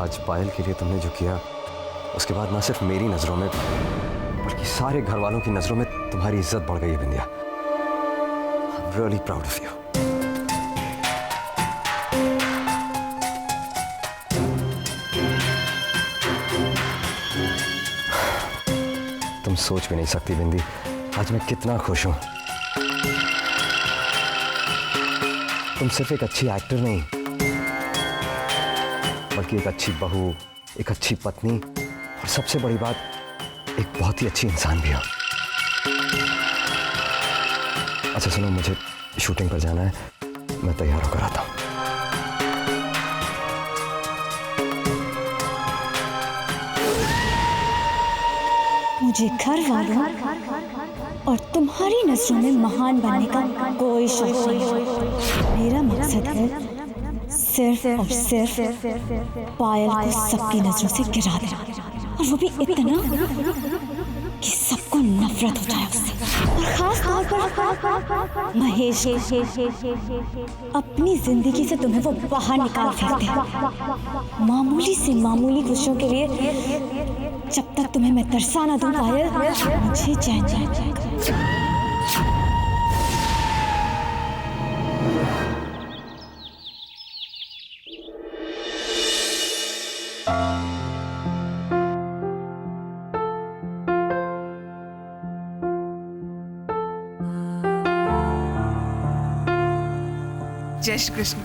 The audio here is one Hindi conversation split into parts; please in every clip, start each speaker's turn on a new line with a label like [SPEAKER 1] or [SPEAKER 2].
[SPEAKER 1] आज पायल के लिए तुमने जो किया, उसके बाद ना सिर्फ मेरी नजरों में बल्कि सारे घर वालों की नजरों में तुम्हारी इज्जत बढ़ गई है बिंदिया। I'm really proud of you. तुम सोच भी नहीं सकती बिंदी, आज मैं कितना खुश हूं। तुम सिर्फ एक अच्छी एक्टर नहीं, बल्कि एक अच्छी बहू, एक अच्छी पत्नी और सबसे बड़ी बात, एक बहुत ही अच्छी इंसान भी हो। अच्छा सुनो, मुझे शूटिंग पर जाना है, मैं तैयार होकर आता हूं।
[SPEAKER 2] मुझे घर वालों और तुम्हारी नजरों में महान बनने का कोई शौक नहीं। मेरा मकसद है सिर्फ और सिर्फ पायल को सबकी नजरों से गिरा देना, और वो भी इतना कि सबको नफरत हो जाए उससे। और खास तौर पर महेश, अपनी जिंदगी से तुम्हें वो बाहर निकाल फेंकते हैं। मामूली से मामूली खुशियों के लिए जब तक तुम्हें मैं तरसा ना दूं पायल, मुझे चैन जाएगा।
[SPEAKER 3] जय श्री कृष्ण।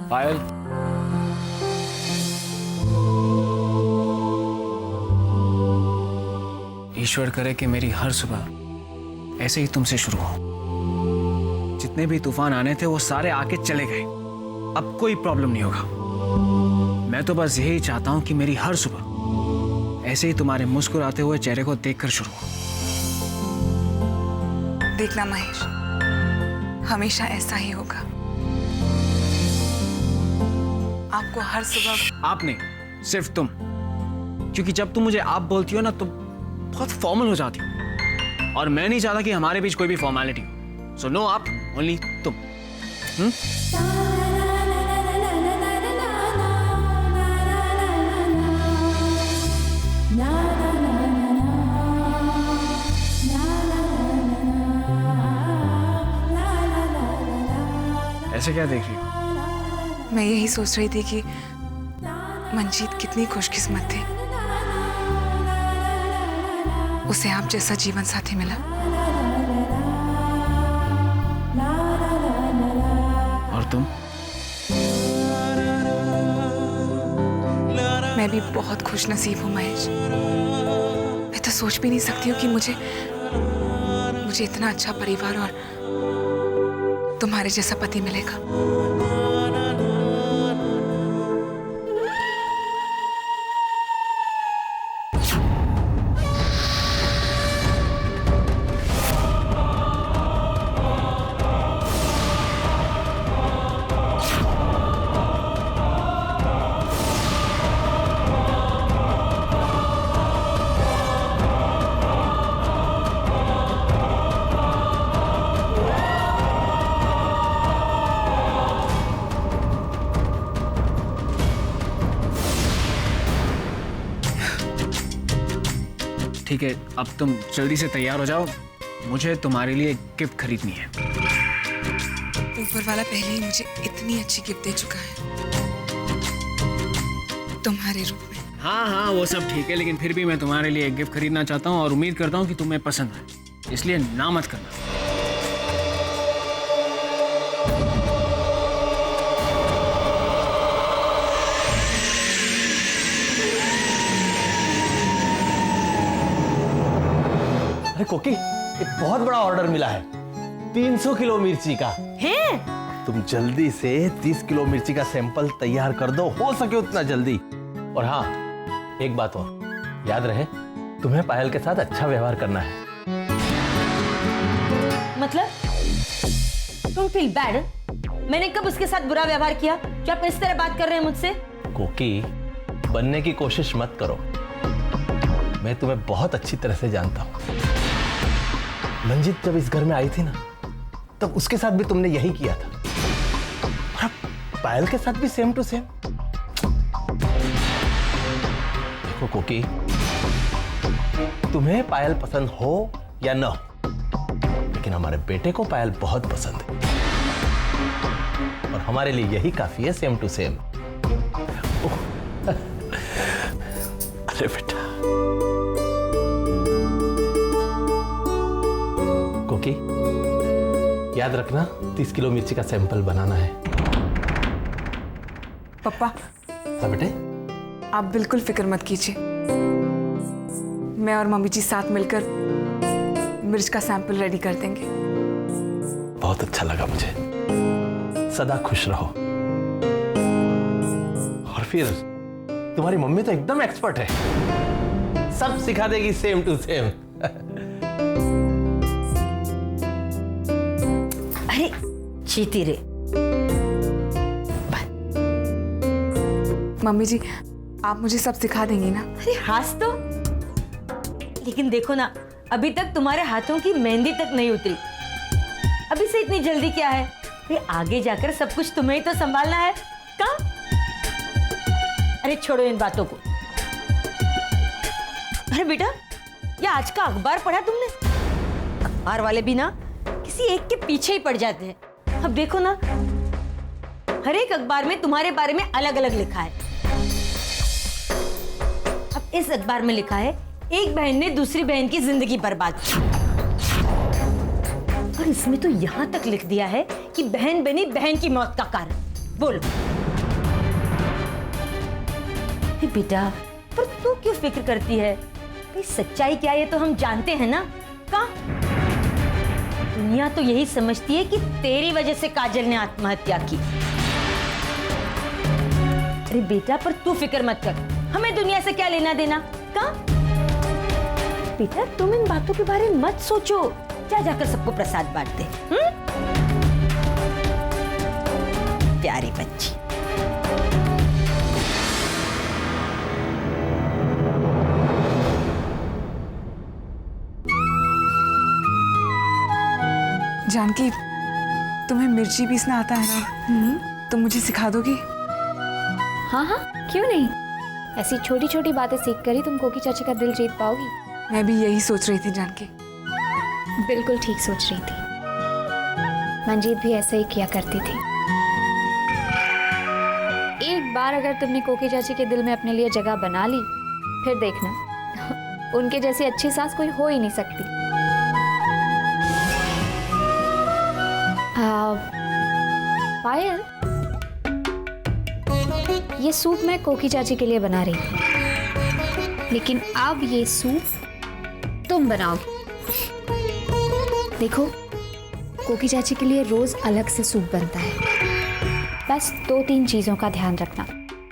[SPEAKER 4] पायल, ईश्वर करे कि मेरी हर सुबह ऐसे ही तुमसे शुरू हो। जितने भी तूफान आने थे वो सारे आके चले गए, अब कोई प्रॉब्लम नहीं होगा। मैं तो बस यही चाहता हूं कि मेरी हर सुबह ऐसे ही तुम्हारे मुस्कुराते हुए चेहरे को देखकर शुरू हो।
[SPEAKER 3] देखना महेश, हमेशा ऐसा ही होगा। आपको हर सुबह
[SPEAKER 4] आप नहीं, सिर्फ तुम, क्योंकि जब तुम मुझे आप बोलती हो ना तो बहुत फॉर्मल हो जाती हो, और मैं नहीं चाहता कि हमारे बीच कोई भी फॉर्मेलिटी हो। सो नो आप, ओनली तुम। ऐसे क्या देख रही हो?
[SPEAKER 3] मैं यही सोच रही थी कि मंजीत कितनी खुशकिस्मत थी, उसे आप जैसा जीवन साथी मिला।
[SPEAKER 4] और तुम?
[SPEAKER 3] मैं भी बहुत खुश नसीब हूँ महेश। मैं तो सोच भी नहीं सकती हूँ कि मुझे इतना अच्छा परिवार और तुम्हारे जैसा पति मिलेगा।
[SPEAKER 4] ठीक है, अब तुम जल्दी से तैयार हो जाओ, मुझे तुम्हारे लिए एक गिफ्ट खरीदनी है।
[SPEAKER 3] ऊपर वाला पहले ही मुझे इतनी अच्छी गिफ्ट दे चुका है तुम्हारे रूप में।
[SPEAKER 4] हाँ हाँ, वो सब ठीक है, लेकिन फिर भी मैं तुम्हारे लिए एक गिफ्ट खरीदना चाहता हूँ और उम्मीद करता हूँ कि तुम्हें पसंद आए, इसलिए ना मत करना।
[SPEAKER 5] अरे कोकी, एक बहुत बड़ा ऑर्डर मिला है, 300 किलो मिर्ची का
[SPEAKER 6] है?
[SPEAKER 5] तुम जल्दी से 30 किलो मिर्ची का सैंपल तैयार कर दो, हो सके उतना जल्दी। और हाँ, एक बात और याद रहे, तुम्हें पायल के साथ अच्छा व्यवहार करना है।
[SPEAKER 6] मतलब डोंट फील बैड, मैंने कब उसके साथ बुरा व्यवहार किया कि आप इस तरह बात कर रहे हैं मुझसे?
[SPEAKER 5] कोकी, बनने की कोशिश मत करो। मैं तुम्हें बहुत अच्छी तरह से जानता हूं। मंजित जब इस घर में आई थी ना, तब उसके साथ भी तुमने यही किया था। और अब पायल के साथ भी सेम टू सेम। देखो कोकी, तुम्हें पायल पसंद हो या न हो, लेकिन हमारे बेटे को पायल बहुत पसंद है, और हमारे लिए यही काफी है, सेम टू सेम। अरे बेटा कोकी, याद रखना 30 किलो मिर्ची का सैंपल बनाना है।
[SPEAKER 3] पप्पा,
[SPEAKER 5] हाँ बेटे।
[SPEAKER 3] आप बिल्कुल फिक्र मत कीजिए, मैं और मम्मी जी साथ मिलकर मिर्च का सैंपल रेडी कर देंगे।
[SPEAKER 5] बहुत अच्छा लगा मुझे। सदा खुश रहो। और फिर तुम्हारी मम्मी तो एकदम एक्सपर्ट है, सब सिखा देगी सेम टू सेम।
[SPEAKER 6] अरे चीती रे।
[SPEAKER 3] मम्मी जी, आप मुझे सब सिखा देंगी ना?
[SPEAKER 6] अरे हाथ तो, लेकिन देखो ना, अभी तक तुम्हारे हाथों की मेहंदी तक नहीं उतरी। अभी से इतनी जल्दी क्या है? अरे आगे जाकर सब कुछ तुम्हें ही तो संभालना है। कहाँ? अरे छोड़ो इन बातों को। अरे बेटा, ये आज का अखबार पढ़ा तुमने? अखबार वाले भी ना किसी एक के पीछे ही पड़ जाते हैं। अब देखो ना, हर एक अखबार में तुम्हारे बारे में अलग अलग लिखा है। अब इस अखबार में लिखा है एक बहन ने दूसरी बहन की जिंदगी बर्बाद की, और इसमें तो यहां तक लिख दिया है कि बहन बनी बहन की मौत का कारण। बोलो बेटा, पर तू क्यों फिक्र करती है? भाई सच्चाई क्या है ये तो हम जानते हैं ना। कहाँ? दुनिया तो यही समझती है कि तेरी वजह से काजल ने आत्महत्या की। अरे बेटा, पर तू फिक्र मत कर, हमें दुनिया से क्या लेना देना। कहाँ? बेटा तुम इन बातों के बारे में मत सोचो, जा जाकर सबको प्रसाद बांट दे। प्यारी बच्ची।
[SPEAKER 3] जानकी, तुम्हें मिर्ची पीसना आता है ना? तुम मुझे सिखा दोगी?
[SPEAKER 7] हाँ हाँ, क्यों नहीं। ऐसी छोटी छोटी बातें सीख कर ही तुम कोकी चाची का दिल जीत पाओगी।
[SPEAKER 3] मैं भी यही सोच रही थी जानकी।
[SPEAKER 7] बिल्कुल ठीक सोच रही थी। मंजीत भी ऐसा ही किया करती थी। एक बार अगर तुमने कोकी चाची के दिल में अपने लिए जगह बना ली, फिर देखना उनके जैसी अच्छी सास कोई हो ही नहीं सकती। पायल, ये सूप मैं कोकी चाची के लिए बना रही थी, लेकिन अब ये सूप तुम बनाओगी। देखो, कोकी चाची के लिए रोज अलग से सूप बनता है। बस 2-3 चीजों का ध्यान रखना।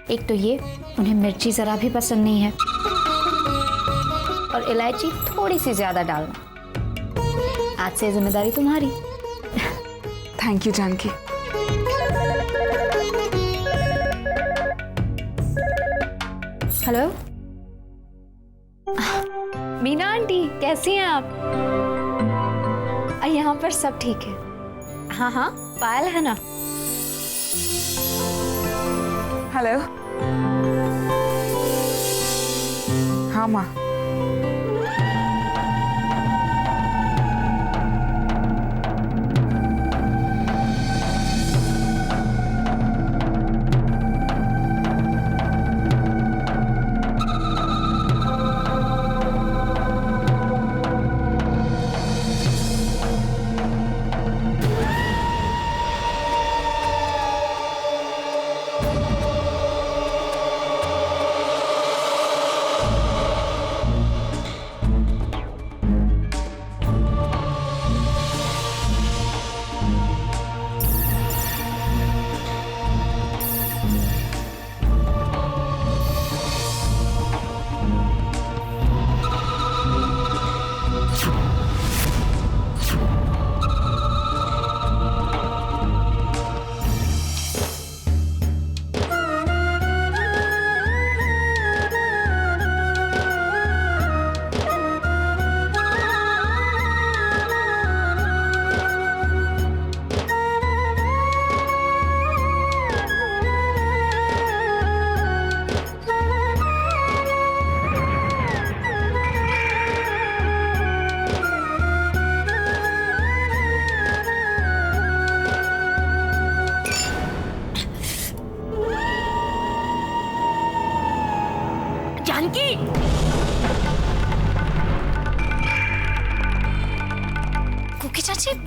[SPEAKER 7] एक तो ये, उन्हें मिर्ची जरा भी पसंद नहीं है, और इलायची थोड़ी सी ज्यादा डालना। आज से जिम्मेदारी तुम्हारी।
[SPEAKER 3] Thank you Janaki.
[SPEAKER 7] Hello Meena aunty, कैसी हैं आप? यहाँ पर सब ठीक है। हाँ हाँ, पायल है ना?
[SPEAKER 3] हेलो। हाँ माँ।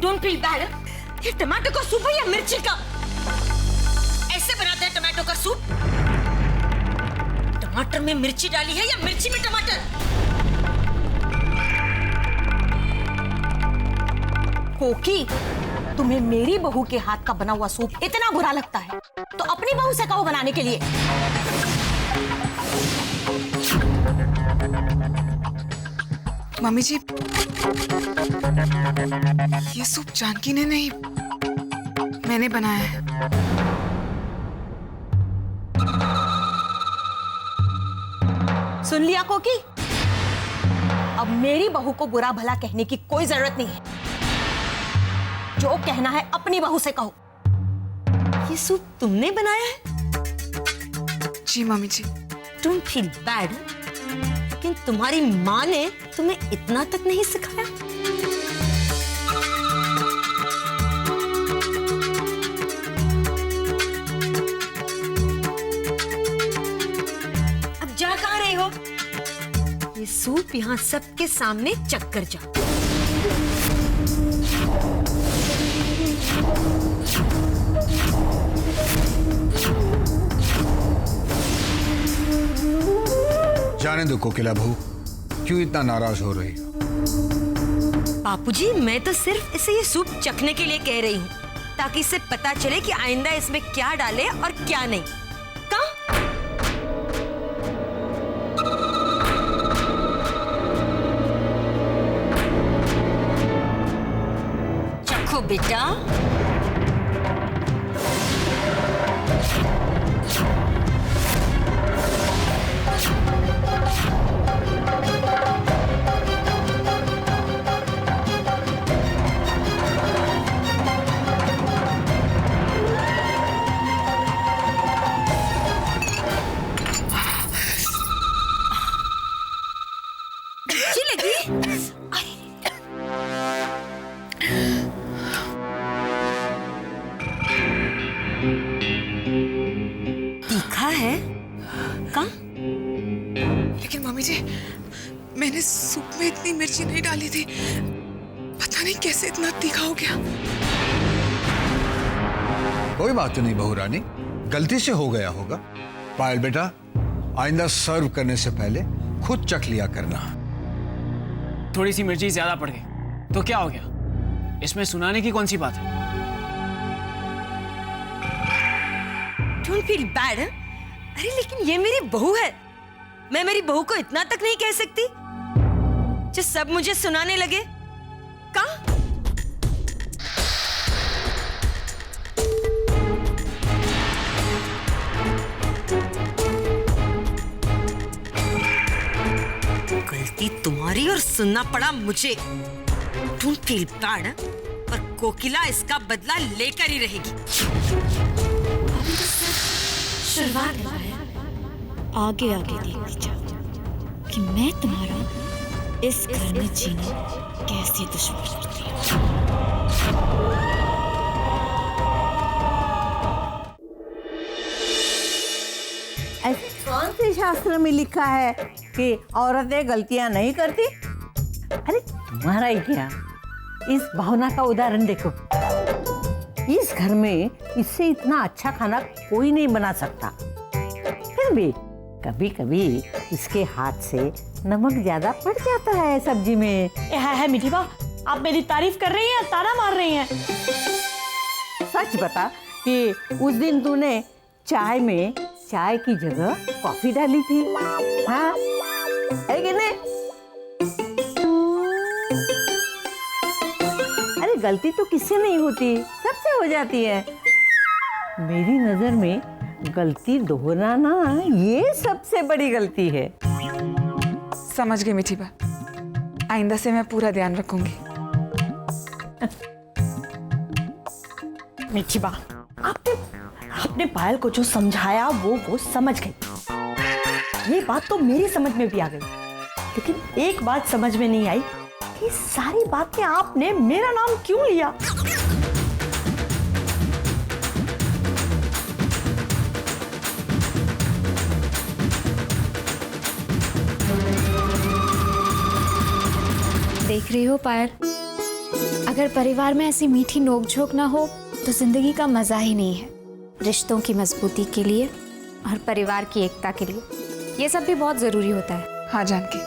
[SPEAKER 6] Don't feel bad. ये टमाटर का सूप है या मिर्ची का? ऐसे बनाते हैं टमाटो का सूप? टमाटर में मिर्ची डाली है या मिर्ची में टमाटर? कोकी, तुम्हें मेरी बहू के हाथ का बना हुआ सूप इतना बुरा लगता है तो अपनी बहू से कहो बनाने के लिए।
[SPEAKER 3] मम्मी जी, ये सूप जानकी ने नहीं, मैंने बनाया है।
[SPEAKER 6] सुन लिया कोकी? अब मेरी बहू को बुरा भला कहने की कोई जरूरत नहीं है। जो कहना है अपनी बहू से कहो। ये सूप तुमने बनाया है?
[SPEAKER 3] जी मम्मी जी।
[SPEAKER 6] डोंट फील बैड, लेकिन तुम्हारी माँ ने तुम्हें इतना तक नहीं सिखाया? अब जा कहाँ रहे हो? ये सूप यहाँ सबके सामने चख कर जाओ।
[SPEAKER 8] जाने दो कोकिला बहू, क्यों इतना नाराज हो रही हो?
[SPEAKER 6] बापूजी, मैं तो सिर्फ इसे ये सूप चखने के लिए कह रही हूँ, ताकि इसे पता चले कि आइंदा इसमें क्या डाले और क्या नहीं। कहाँ? चखो बेटा। अच्छी लगी? तीखा है? कहाँ?
[SPEAKER 3] लेकिन मम्मी जी, मैंने सूप में इतनी मिर्ची नहीं डाली थी, पता नहीं कैसे इतना तीखा हो गया।
[SPEAKER 8] कोई बात नहीं बहू रानी, गलती से हो गया होगा। पायल बेटा, आइंदा सर्व करने से पहले खुद चख लिया करना।
[SPEAKER 4] थोड़ी सी मिर्ची ज्यादा पड़ गई तो क्या हो गया? इसमें सुनाने की कौन सी बात है?
[SPEAKER 6] Don't feel bad. अरे लेकिन ये मेरी बहू है, मैं मेरी बहू को इतना तक नहीं कह सकती जो सब मुझे सुनाने लगे। कहाँ? गलती तुम्हारी और सुनना पड़ा मुझे। डोंट फील बैड, पर कोकिला इसका बदला लेकर ही रहेगी। शुरुआत
[SPEAKER 2] आगे आगे देखती जाओ कि मैं तुम्हारा इस घर में जीना कैसे दुश्मन करती हूँ।
[SPEAKER 9] ऐसे कौन से शास्त्र में लिखा है कि औरतें गलतियां नहीं करती? अरे तुम्हारा ही क्या, इस भावना का उदाहरण देखो। इस घर में इससे इतना अच्छा खाना कोई नहीं बना सकता, फिर भी कभी कभी इसके हाथ से नमक ज्यादा पड़ जाता है सब्जी में।
[SPEAKER 6] है मीठी बा, आप मेरी तारीफ कर रही हैं या ताना मार रही हैं?
[SPEAKER 9] सच बता कि उस दिन तूने चाय में चाय की जगह कॉफी डाली थी, हाँ है कि नहीं? अरे गलती तो किससे नहीं होती, सबसे हो जाती है। मेरी नजर में गलती दोहराना ये सबसे बड़ी गलती है।
[SPEAKER 3] समझ गई मीठी बा, आइंदा से मैं पूरा ध्यान रखूंगी।
[SPEAKER 6] मीठी बा, आपने पायल को जो समझाया वो समझ गई। ये बात तो मेरी समझ में भी आ गई, लेकिन एक बात समझ में नहीं आई कि सारी बात में आपने मेरा नाम क्यों लिया?
[SPEAKER 7] देख रही हो पायल, अगर परिवार में ऐसी मीठी नोकझोंक ना हो तो जिंदगी का मजा ही नहीं है। रिश्तों की मजबूती के लिए और परिवार की एकता के लिए ये सब भी बहुत जरूरी होता है।
[SPEAKER 3] हाँ जानकी,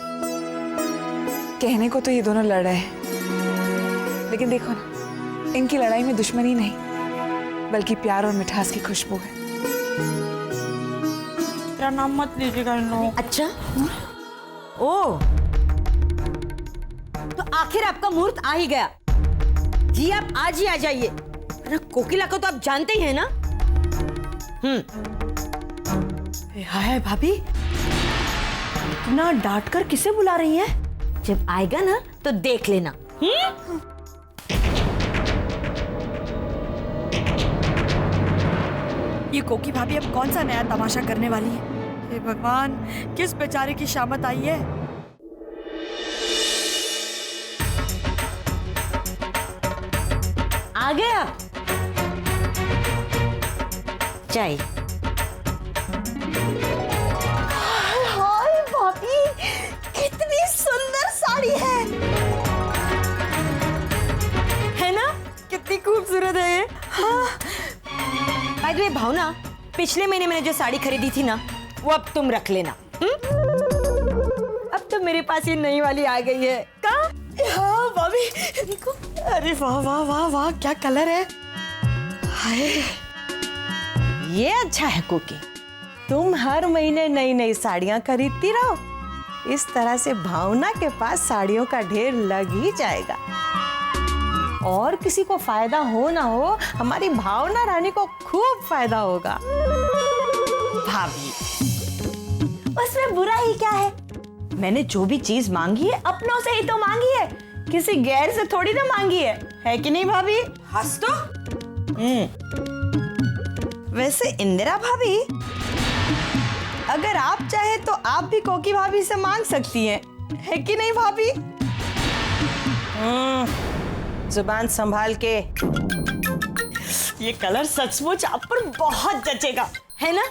[SPEAKER 3] कहने को तो ये दोनों लड़ रहे हैं, लेकिन देखो ना, इनकी लड़ाई में दुश्मनी नहीं बल्कि प्यार और मिठास की खुशबू है।
[SPEAKER 9] तेरा नाम मत लीजिएगा इन लोगों।
[SPEAKER 6] अच्छा, ओ तो आखिर आपका मुहूर्त आ ही गया जी। आप आज ही आ जाइए, ना कोकिला को तो आप जानते ही हैं ना।
[SPEAKER 9] हाय भाभी, इतना डांट कर किसे बुला रही हैं?
[SPEAKER 6] जब आएगा ना तो देख लेना।
[SPEAKER 10] ये कोकी भाभी अब कौन सा नया तमाशा करने वाली है? हे भगवान, किस बेचारे की शामत आई है।
[SPEAKER 6] आ गए आप? चाहिए।
[SPEAKER 10] हाय भाभी, कितनी सुंदर साड़ी है ना? कितनी खूबसूरत है ये।
[SPEAKER 6] बाय द वे भावना, पिछले महीने मैंने जो साड़ी खरीदी थी ना, वो अब तुम रख लेना। अब तो मेरे पास ये नई वाली आ गई है। कहाँ?
[SPEAKER 10] हाँ भाभी, देखो। अरे वाह वाह वाह वाह, क्या कलर है। हाय,
[SPEAKER 9] ये अच्छा है कोकी, तुम हर महीने नई नई साड़ियां खरीदती रहो। इस तरह से भावना के पास साड़ियों का ढेर लग ही जाएगा। और किसी को फायदा हो ना हो, हमारी भावना रानी को खूब फायदा होगा। भाभी, उसमें बुरा ही क्या है? मैंने जो भी चीज मांगी है अपनों से ही तो मांगी है, किसी गैर से थोड़ी ना मांगी है कि नहीं भाभी?
[SPEAKER 6] हंस तो।
[SPEAKER 9] वैसे इंदिरा भाभी, अगर आप चाहे तो आप भी कोकी भाभी से मांग सकती हैं, है कि नहीं भाभी? जुबान संभाल के।
[SPEAKER 6] ये कलर सचमुच आप पर बहुत जचेगा, है ना?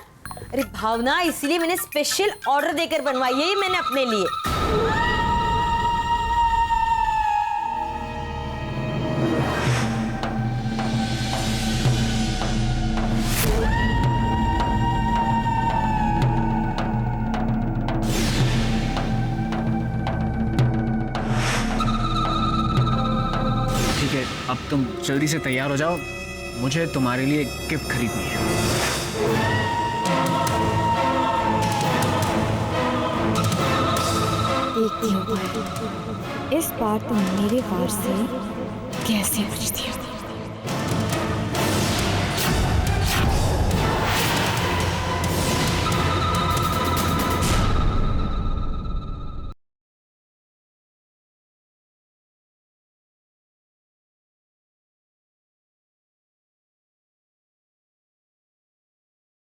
[SPEAKER 6] अरे भावना, इसलिए मैंने स्पेशल ऑर्डर देकर बनवाई है ये मैंने अपने लिए।
[SPEAKER 4] ठीक है, अब तुम जल्दी से तैयार हो जाओ, मुझे तुम्हारे लिए गिफ्ट खरीदनी है।
[SPEAKER 2] देखती हूँ इस बार तुम मेरे वार से कैसे बचती हो।